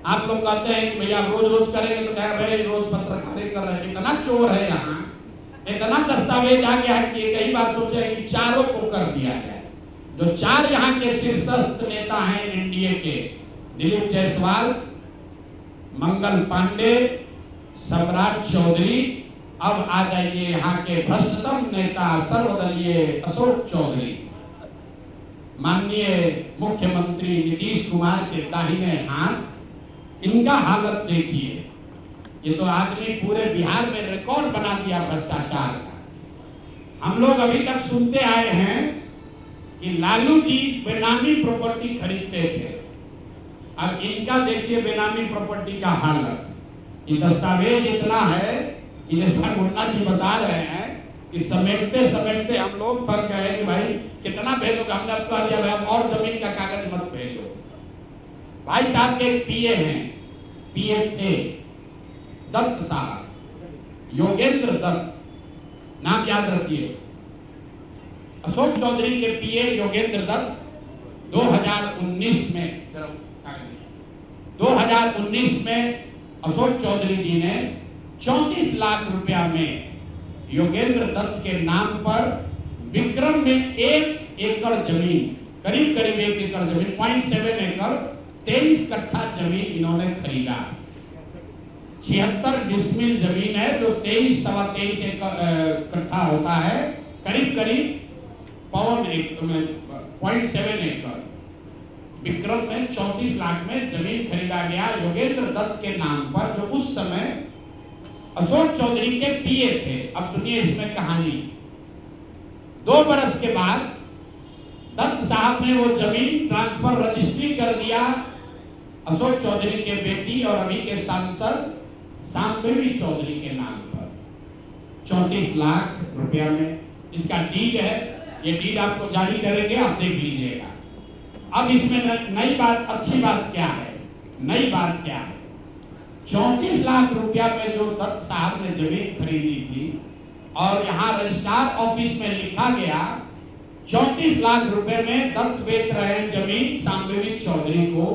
आप लोग कहते हैं कि भैया रोज रोज करेंगे तो कह भाई रोज पत्रकारिता कर रहे हैं। इतना चोर है यहाँ, इतना दस्तावेज आ गया है कि एक ही बात सोचे है कि चारों को कर दिया जाए। जो चार यहाँ के शीर्षस्थ नेता हैं एनडीए के, दिलीप जायसवाल, मंगल पांडे, सम्राट चौधरी, अब आ जाइए यहाँ के भ्रष्टतम नेता सर्वदलीय अशोक चौधरी। माननीय मुख्यमंत्री नीतीश कुमार के दाहिने हाथ, इनका हालत देखिए। ये तो आदमी पूरे बिहार में रिकॉर्ड बना दिया भ्रष्टाचार का। हम लोग अभी तक सुनते आए हैं कि लालू जी बेनामी प्रॉपर्टी खरीदते थे, अब इनका देखिए बेनामी प्रॉपर्टी का हालत। ये दस्तावेज इतना है कि जैसा मुन्ना जी बता रहे हैं कि समेटते समेटते हम लोग फंस गए कि भाई कितना भेजोगे। हमने अब कह दिया भाई और जमीन का कागज मत भेजो। भाई साहब के एक पीए हैं, पीए थे दत्त साहब, योगेंद्र दत्त, नाम याद रखिए। अशोक चौधरी के पीए योगेंद्र दत्त 2019 में अशोक चौधरी जी ने 34 लाख रुपया में योगेंद्र दत्त के नाम पर विक्रम में 1 एकड़ जमीन, करीब करीब 1 एकड़ जमीन, 0.7 एकड़, 23 कट्ठा जमीन इन्होंने खरीदा। 76 डिसमिल जमीन है जो 23 सवा 23 कट्ठा होता है, करीब करीब 0.7 एकड़। विक्रम में 34 लाख में जमीन खरीदा गया योगेंद्र दत्त के नाम पर, जो उस समय अशोक चौधरी के पीए थे। अब सुनिए इसमें कहानी। 2 बरस के बाद दत्त साहब ने वो जमीन ट्रांसफर रजिस्ट्री कर दिया अशोक चौधरी के बेटी और अभी के सांसद शांभवी चौधरी के नाम पर 34 लाख रुपया में। इसका डीड है, ये डीड आपको जारी करेंगे, आप देख लीजिएगा। अब इसमें नई बात, अच्छी बात क्या है, नई बात क्या है? 34 लाख रुपया में जो दत्त साहब ने जमीन खरीदी थी और यहाँ रजिस्ट्रार ऑफिस में लिखा गया 34 लाख रुपए में दत्त बेच रहे हैं जमीन शांभवी चौधरी को,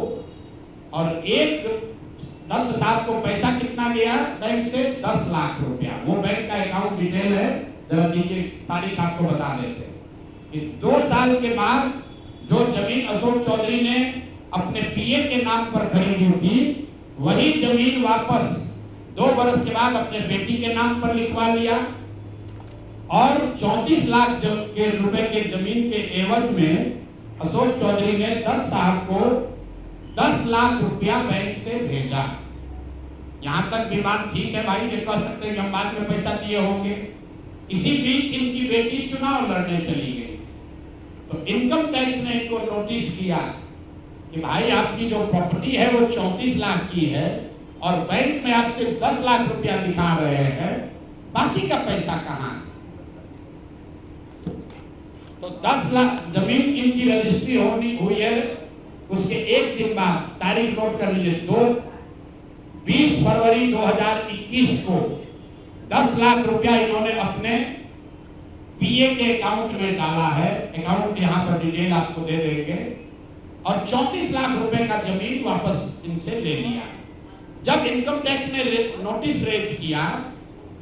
और एक दत्त साहब को पैसा कितना गया बैंक से? 10 लाख रुपया। वो बैंक का अकाउंट डिटेल है, जरा दीजिए, तारीख आपको बता देते हैं। 2 साल के बाद जो जमीन अशोक चौधरी ने अपने पीए के नाम पर खरीदी थी, वही जमीन वापस 2 बरस के बाद अपने बेटी के नाम पर लिखवा लिया, और 34 लाख के रुपए के जमीन के एवज में अशोक चौधरी ने दत्त साहब को 10 लाख रुपया बैंक से भेजा। यहां तक भी बात ठीक है भाई, ये कह सकते हैं कि हम बाद में पैसा दिए होंगे। इसी बीच इनकी बेटी चुनाव लड़ने चली गई, तो इनकम टैक्स ने इनको नोटिस किया कि भाई आपकी जो प्रॉपर्टी है वो 34 लाख की है और बैंक में आप सिर्फ 10 लाख रुपया दिखा रहे हैं, बाकी का पैसा कहाँ? तो 10 लाख जमीन इनकी रजिस्ट्री होनी हुई है। उसके एक दिन बाद, तारीख नोट कर लीजिए, 20 फरवरी 2021 को 10 लाख रुपया इन्होंने अपने पीए के अकाउंट में डाला है। अकाउंट यहाँ पर डिटेल आपको दे देंगे, और 34 लाख रुपए का जमीन वापस इनसे ले लिया। जब इनकम टैक्स ने नोटिस रेज किया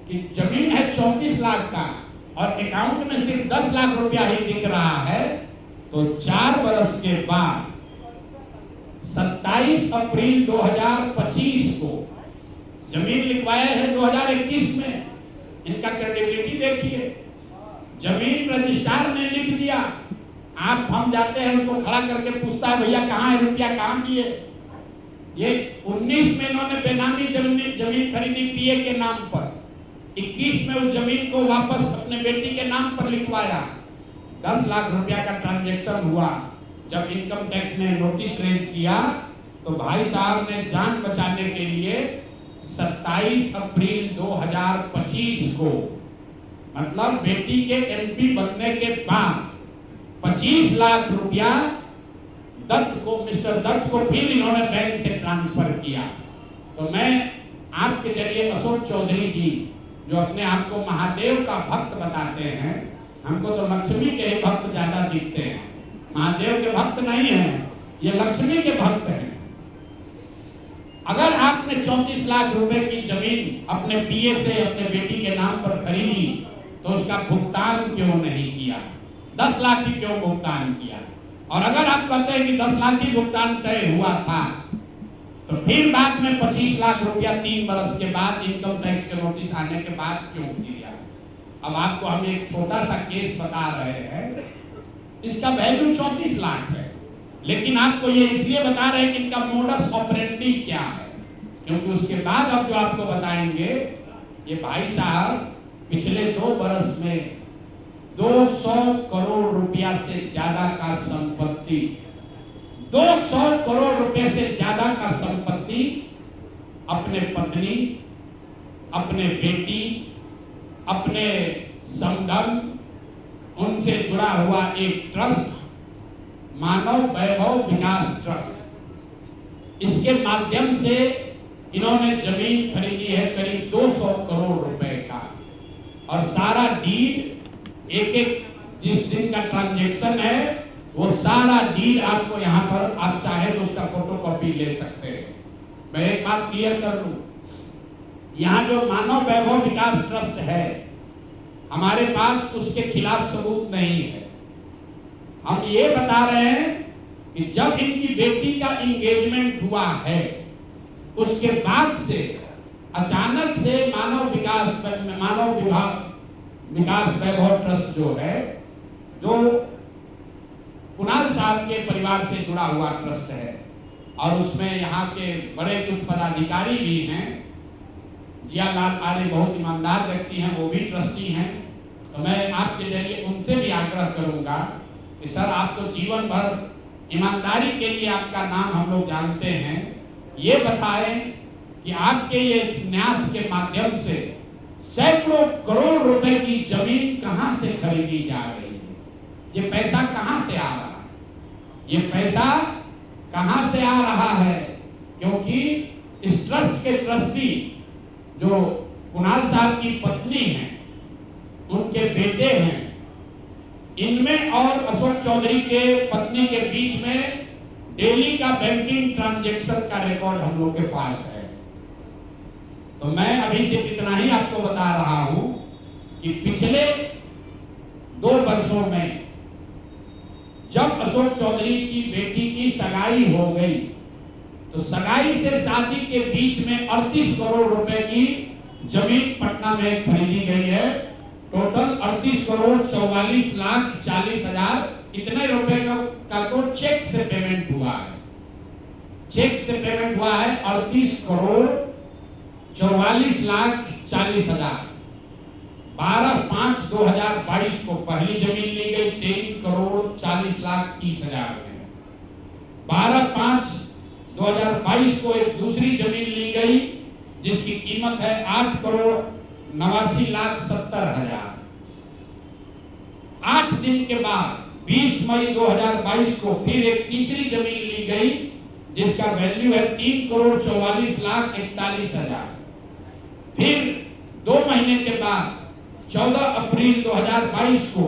कि जमीन है 34 लाख का और अकाउंट में सिर्फ 10 लाख रुपया ही दिख रहा है, तो 4 बरस के बाद 27 अप्रैल 2025 को जमीन लिखवाया है 2021 में। इनका क्रेडिबिलिटी देखिए, जमीन रजिस्ट्रार ने लिख दिया। आप हम जाते हैं उनको खड़ा करके पूछता है भैया कहाँ है रुपया, कहाँ दिए? ये 19 में इन्होंने बेनामी जमीन खरीदी पीए के नाम पर, 21 में उस जमीन को वापस अपने बेटी के नाम पर लिखवाया। 10 लाख रुपया का ट्रांजैक्शन हुआ। जब इनकम टैक्स ने नोटिस रेज किया तो भाई साहब ने जान बचाने के लिए 27 अप्रैल 2025 को, मतलब बेटी के एमपी बनने के बाद 25 लाख रुपया दत्त को, मिस्टर दत्त को फिर इन्होंने बैंक से ट्रांसफर किया। तो मैं आपके जरिए अशोक चौधरी जी, जो अपने आप को महादेव का भक्त बताते हैं, हमको तो लक्ष्मी के ही भक्त ज्यादा दिखते हैं, महादेव के भक्त नहीं हैं, ये लक्ष्मी के भक्त हैं। अगर आपने 34 लाख रुपए की जमीन अपने पीए से अपने बेटी के नाम पर खरीदी तो उसका भुगतान क्यों नहीं किया? 10 लाख ही क्यों भुगतान किया? और अगर आप कहते हैं कि 10 लाख ही भुगतान तय हुआ था तो फिर बाद में 25 लाख रुपया 3 बरस के बाद इनकम टैक्स के नोटिस आने के बाद क्यों दिया? अब आपको हम एक छोटा सा केस बता रहे हैं, इसका वैल्यू 34 लाख है, लेकिन आपको ये इसलिए बता रहे हैं कि इनका मोडस ऑपरेंडी क्या है, क्योंकि उसके बाद अब जो आपको बताएंगे ये भाई साहब पिछले 2 बरस में 200 करोड़ रुपया से ज्यादा का संपत्ति 200 करोड़ रुपए से ज्यादा का संपत्ति अपने पत्नी, अपने बेटी, अपने समधन, उनसे जुड़ा हुआ एक ट्रस्ट, मानव वैभव विकास ट्रस्ट, इसके माध्यम से इन्होंने जमीन खरीदी है करीब 200 करोड़ रुपए का। और सारा डीड एक जिस दिन का ट्रांजैक्शन है वो सारा डीड आपको यहाँ पर आप चाहे तो उसका फोटोकॉपी ले सकते हैं। मैं एक बात क्लियर कर दूं, यहाँ जो मानव वैभव विकास ट्रस्ट है हमारे पास उसके खिलाफ सबूत नहीं है। हम ये बता रहे हैं कि जब इनकी बेटी का एंगेजमेंट हुआ है उसके बाद से अचानक से मानव विकास वैभव ट्रस्ट जो है, जो कुणाल साहब के परिवार से जुड़ा हुआ ट्रस्ट है और उसमें यहाँ के बड़े कुछ पदाधिकारी भी हैं, जियालाल आर्य बहुत ईमानदार व्यक्ति हैं, वो भी ट्रस्टी हैं। तो मैं आपके जरिए उनसे भी आग्रह करूंगा कि सर आप तो जीवन भर ईमानदारी के लिए आपका नाम हम लोग जानते हैं, ये बताएं कि आपके ये न्यास के माध्यम से सैकड़ों करोड़ रुपए की जमीन कहां से खरीदी जा रही है, ये पैसा कहां से आ रहा है, ये पैसा कहां से आ रहा है? क्योंकि इस ट्रस्ट के ट्रस्टी जो कुणाल साहब की पत्नी है, उनके बेटे हैं, इनमें और अशोक चौधरी के पत्नी के बीच में डेली का बैंकिंग ट्रांजैक्शन का रिकॉर्ड हम लोग के पास है। तो मैं अभी से इतना ही आपको बता रहा हूं कि पिछले 2 वर्षों में जब अशोक चौधरी की बेटी की सगाई हो गई तो सगाई से शादी के बीच में 38 करोड़ रुपए की जमीन पटना में खरीदी गई है। टोटल 38 करोड़ 44 लाख 40 हजार इतने रुपए का तो चेक से पेमेंट हुआ है। चेक से पेमेंट हुआ है 38 करोड़ 44 लाख 40 हजार। 12/5/2022 को पहली जमीन ली गई 23 करोड़ 40 लाख 30 हजार में। 12/5/2022 को एक दूसरी जमीन ली गई जिसकी कीमत है 8 करोड़ 89 लाख 70 हजार। 8 दिन के बाद 20 मई 2022 को फिर एक तीसरी जमीन ली गई जिसका वैल्यू है 3 करोड़ 44 लाख 41 हजार। फिर 2 महीने के बाद 14 अप्रैल 2022 को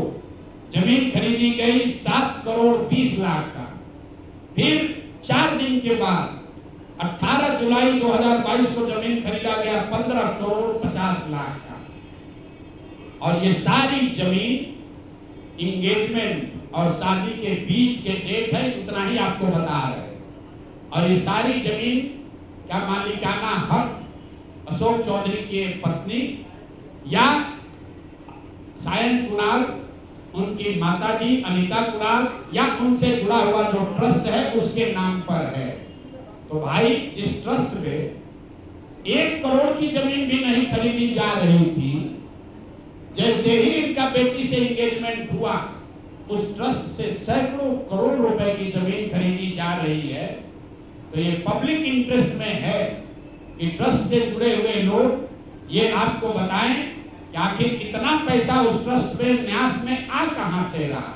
जमीन खरीदी गई 7 करोड़ 20 लाख का। फिर 4 दिन के बाद 18 जुलाई 2022 को जमीन खरीदा गया 15 करोड़ 50 लाख का। और ये सारी जमीन इंगेजमेंट और शादी के बीच के डेट है, उतना ही आपको बता रहे हैं। और ये सारी जमीन का मालिकाना हक अशोक चौधरी की पत्नी या सायन कुणाल, उनकी माताजी अनीता कुणाल या उनसे जुड़ा हुआ जो ट्रस्ट है उसके नाम पर है। तो भाई जिस ट्रस्ट में 1 करोड़ की जमीन भी नहीं खरीदी जा रही थी, जैसे ही इनका बेटी से एंगेजमेंट हुआ उस ट्रस्ट से सैकड़ों करोड़ रुपए की जमीन खरीदी जा रही है। तो ये पब्लिक इंटरेस्ट में है कि ट्रस्ट से जुड़े हुए लोग ये आपको बताएं कि आखिर कितना पैसा उस ट्रस्ट में न्यास में आ कहां से रहा।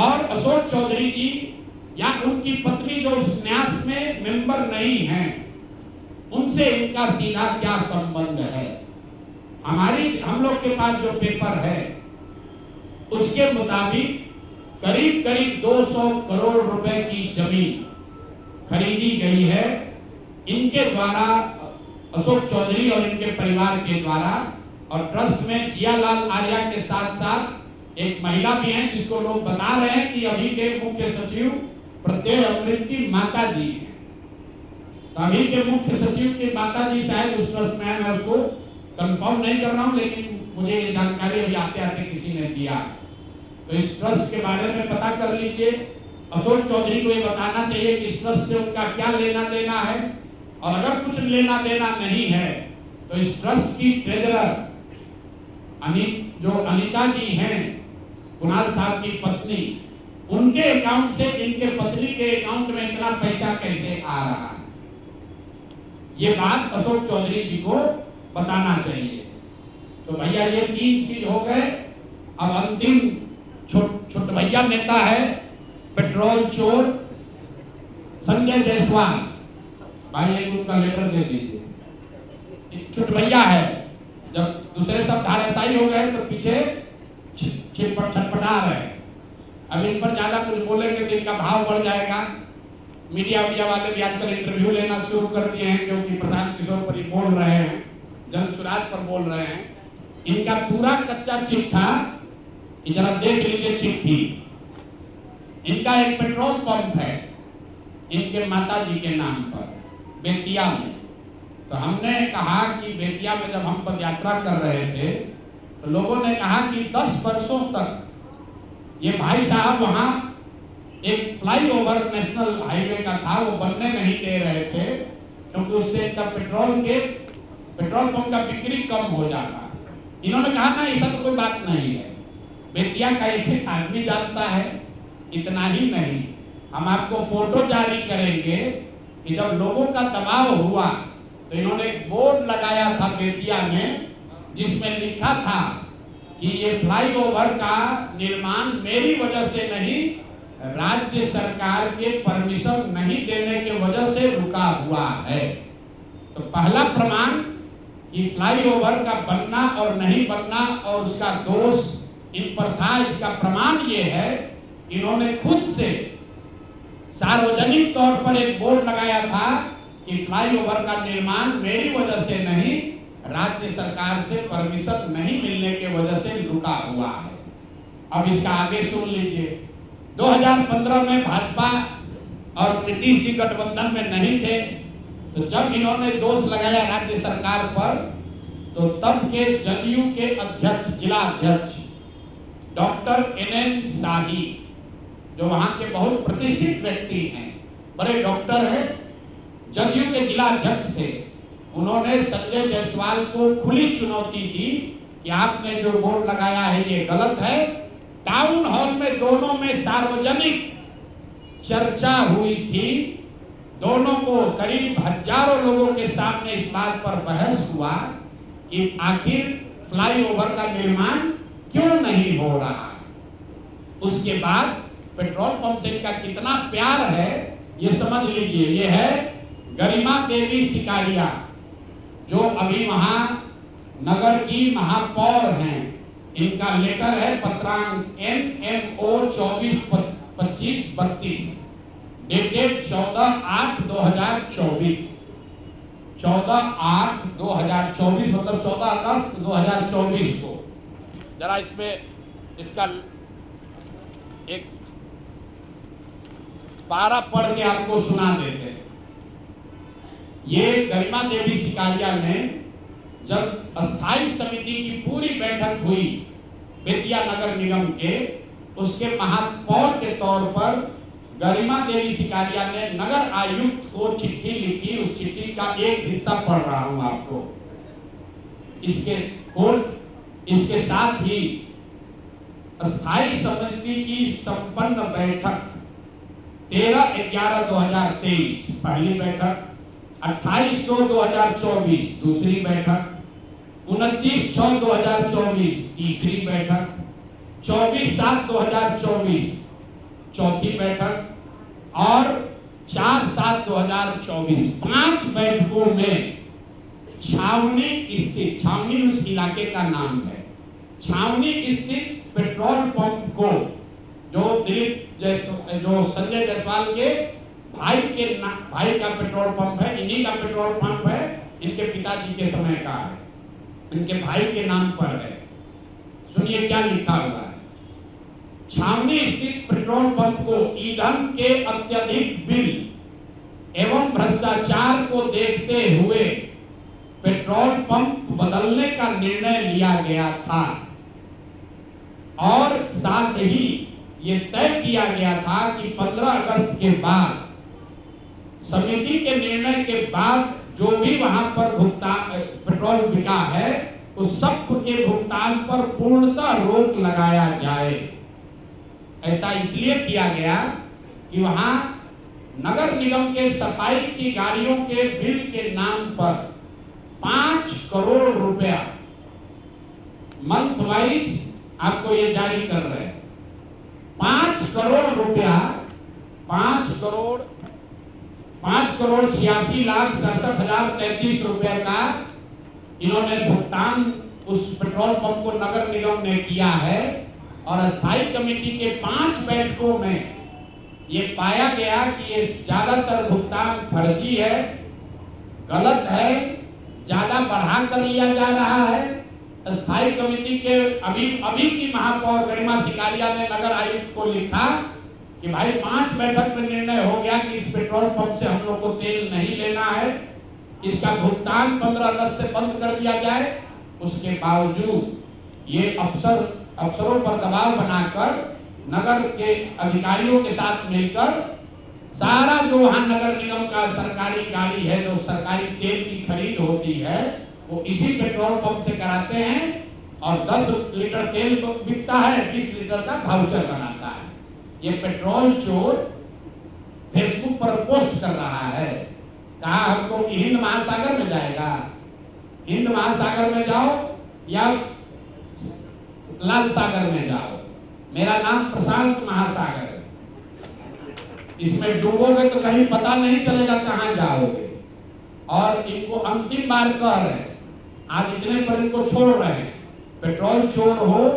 और अशोक चौधरी जी या उनकी पत्नी जो उस न्यास में मेंबर नहीं है, उनसे इनका सीधा क्या संबंध है। हम लोग के पास जो पेपर है उसके मुताबिक करीब 200 करोड़ रुपए की जमीन खरीदी गई है इनके द्वारा, अशोक चौधरी और इनके परिवार के द्वारा, और ट्रस्ट में जियालाल आर्या के साथ साथ एक महिला भी हैं जिसको लोग बता रहे हैं कि अभी के मुख्य सचिव प्रत्यय अमृत की माता जी हैं। तो अभी के मुख्य सचिव की माता जी शायद उस ट्रस्ट में है, मैं उसको कंफर्म नहीं कर रहा हूं, लेकिन मुझे ये जानकारी अभी आते आते किसी ने दिया। तो इस ट्रस्ट के बारे में पता कर लीजिए। अशोक चौधरी को ये बताना चाहिए कि इस ट्रस्ट से उनका क्या लेना देना है, और अगर कुछ लेना देना नहीं है तो इस ट्रस्ट की ट्रेजरर जो अनिता जी हैं, कुणाल साहब की पत्नी, उनके अकाउंट से इनके पत्नी के अकाउंट में इतना पैसा कैसे आ रहा है, ये बात अशोक चौधरी जी को बताना चाहिए। तो भैया ये 3 चीज हो गए। अब अंतिम छोट भैया नेता है पेट्रोल चोर संजय जायसवाल, भाई एक उनका लेटर दे दीजिए। छोट भैया है, जब दूसरे सब धाराशायी हो गए तो पीछे छटपटा रहे। अब इन पर ज्यादा कुछ बोलेंगे तो इनका भाव बढ़ जाएगा। मीडिया वाले भी आजकल इंटरव्यू लेना शुरू कर दिए हैं, क्योंकि प्रशांत किशोर पर ही बोल रहे हैं, जन सुराज पर बोल रहे हैं। इनका पूरा कच्चा चिट्ठा जरा देख लीजिए चिट्ठी। इनका एक पेट्रोल पंप है इनके माता जी के नाम पर बेतिया में। तो हमने कहा कि बेतिया में जब हम पदयात्रा कर रहे थे तो लोगों ने कहा कि 10 वर्षों तक ये भाई साहब वहां एक फ्लाईओवर नेशनल हाईवे का था, वो बनने नहीं दे रहे थे, क्योंकि उससे पेट्रोल पंप का बिक्री कम हो जाता। इन्होंने कहा ना ऐसा तो कोई बात नहीं है, बेतिया का एक आदमी जानता है। इतना ही नहीं, हम आपको फोटो जारी करेंगे कि जब लोगों का दबाव हुआ तो इन्होंने एक बोर्ड लगाया था बेतिया में, जिसमें लिखा था कि ये फ्लाईओवर का निर्माण मेरी वजह से नहीं, राज्य सरकार के परमिशन नहीं देने के वजह से रुका हुआ है। तो पहला प्रमाण कि फ्लाईओवर का बनना और नहीं बनना और उसका दोष इन पर था, इसका प्रमाण ये है इन्होंने खुद से सार्वजनिक तौर पर एक बोर्ड लगाया था कि फ्लाईओवर का निर्माण मेरी वजह से नहीं, राज्य सरकार से परमिशन नहीं मिलने के वजह से रुका हुआ है। अब इसका आगे सुन लीजिए। 2015 में भाजपा और नीतीश जी गठबंधन में नहीं थे, तो जब इन्होंने दोष लगाया राज्य सरकार पर, तो तब के जदयू के अध्यक्ष, जिला अध्यक्ष डॉक्टर NN शाही, जो वहां के बहुत प्रतिष्ठित व्यक्ति हैं, बड़े डॉक्टर हैं, जदयू के जिला अध्यक्ष थे, उन्होंने संजय जायसवाल को खुली चुनौती दी कि आपने जो बोर्ड लगाया है ये गलत है। टाउन हॉल में दोनों में सार्वजनिक चर्चा हुई थी, दोनों को करीब हजारों लोगों के सामने इस बात पर बहस हुआ कि आखिर फ्लाईओवर का निर्माण क्यों नहीं हो रहा। उसके बाद पेट्रोल पंप से इनका कितना प्यार है ये समझ लीजिए। ये है गरिमा देवी सिकारिया, जो अभी वहां नगर की महापौर हैं। इनका लेटर है पत्रांक NMO 242532 डेटेड 14/8/2024, 14/8/2024 मतलब 14 अगस्त 2024 को। जरा इसमें इसका एक पारा पढ़ के आपको सुना देते हैं। ये गरिमा देवी सिकारिया ने जब अस्थायी समिति की पूरी बैठक हुई बेतिया नगर निगम के, उसके महापौर के तौर पर गरिमा देवी सिकारिया ने नगर आयुक्त को चिट्ठी लिखी। उस चिट्ठी का एक हिस्सा पढ़ रहा हूं आपको। इसके साथ ही अस्थायी समिति की संपन्न बैठक 13/11/2023 पहली बैठक, 28/2/2024 दूसरी बैठक, 29/6/2024 तीसरी बैठक, 24/7/2024 चौथी बैठक और 4/7/2024 5 बैठकों में छावनी स्थित, छावनी उस इलाके का नाम है, छावनी स्थित पेट्रोल पंप को जो संजय जायसवाल के भाई का पेट्रोल पंप है, इन्हीं का पेट्रोल पंप है, इनके पिताजी के समय का है, इनके भाई के नाम पर है। सुनिए क्या लिखा हुआ है। छावनी स्थित पेट्रोल पंप को ईंधन के अत्यधिक बिल एवं भ्रष्टाचार को देखते हुए पेट्रोल पंप बदलने का निर्णय लिया गया था और साथ ही ये तय किया गया था कि 15 अगस्त के बाद समिति के निर्णय के बाद जो भी वहां पर भुगतान पेट्रोल बिका है उस सब के भुगतान पर पूर्णतः रोक लगाया जाए। ऐसा इसलिए किया गया कि वहां नगर निगम के सफाई की गाड़ियों के बिल के नाम पर 5 करोड़ रुपया मंथ वाइज आपको ये जारी कर रहे हैं। 5 करोड़ रुपया 5,86,67,033 रुपए का इन्होंने भुगतान उस पेट्रोल पंप को नगर निगम ने किया है। और स्थायी कमेटी के 5 बैठकों में ये पाया गया कि ये ज्यादातर भुगतान फर्जी है, गलत है, ज्यादा बढ़ा कर लिया जा रहा है। स्थायी कमेटी के अभी की महापौर गरिमा सिकारिया ने नगर आयुक्त को लिखा कि भाई 5 बैठक में निर्णय हो गया कि इस पेट्रोल पंप से हम लोग को तेल नहीं लेना है, इसका भुगतान 15 अगस्त से बंद कर दिया जाए। उसके बावजूद ये अफसरों पर दबाव बनाकर नगर के अधिकारियों के साथ मिलकर सारा जो वहां नगर निगम का सरकारी गाड़ी है, जो सरकारी तेल की खरीद होती है, वो इसी पेट्रोल पंप से कराते हैं और 10 लीटर तेल बिकता है, 20 लीटर का वाउचर बनाता है। ये पेट्रोल चोर फेसबुक पर पोस्ट कर रहा है, कहा हमको कि हिंद महासागर में जाएगा, हिंद महासागर में जाओ या लाल सागर में जाओ, मेरा नाम प्रशांत महासागर है, इसमें डूबोगे तो कहीं पता नहीं चलेगा कहां जाओगे। और इनको अंतिम बार कह रहे हैं, आज इतने पर इनको छोड़ रहे हैं, पेट्रोल चोर हो,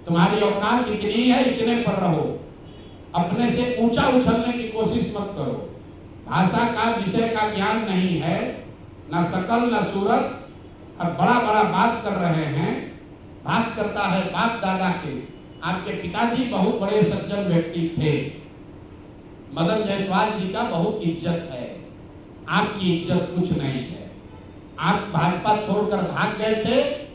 तुम्हारी औकात इतनी है, इतने पर रहो, अपने से ऊंचा उछलने की कोशिश मत करो। भाषा का विषय का ज्ञान नहीं है, ना शकल ना सूरत, और बड़ा बड़ा बात कर रहे हैं। बात करता है बाप दादा के, आपके पिताजी बहुत बड़े सज्जन व्यक्ति थे, मदन जायसवाल जी का बहुत इज्जत है, आपकी इज्जत कुछ नहीं है। आप भाजपा छोड़कर भाग गए थे,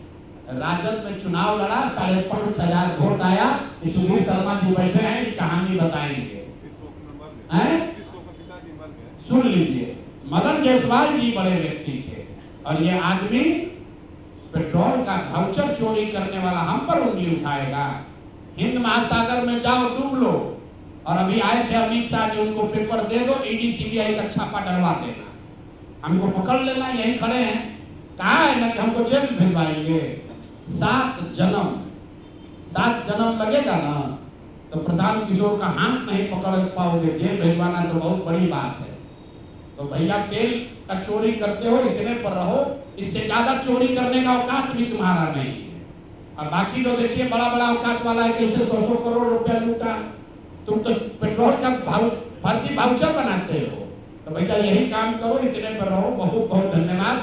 राजद में चुनाव लड़ा, 5,500 वोट आया। सुधीर शर्मा जी बैठे हैं, कहानी बताएंगे, सुन लीजिए। मदन जायसवाल जी बड़े व्यक्ति थे और ये आदमी पेट्रोल का वाउचर चोरी करने वाला हम पर उंगली उठाएगा। हिंद महासागर में जाओ डूब लो। और अभी आए थे अमित शाह जी, उनको पेपर दे दो, ईडी सीबीआई का छापा डलवा देना, हमको पकड़ लेना, यही खड़े हैं। कहा है ना कि हमको जेल भिजवाएंगे। 7 जन्म लगेगा ना तो प्रशांत किशोर का हाथ नहीं पकड़ पाओगे, जेल भिजवाना तो बहुत बड़ी बात है। तो भैया तेल का चोरी करते हो, इतने पर रहो, इससे ज्यादा चोरी करने का औकात भी तुम्हारा नहीं है। और बाकी तो देखिए बड़ा बड़ा औकात वाला है, कैसे 100 करोड़ रुपया लूटा। तुम तो पेट्रोल का फर्जी वाउचर बनाते हो। तो भैया यही काम करो, इतने पर रहो। बहुत बहुत धन्यवाद।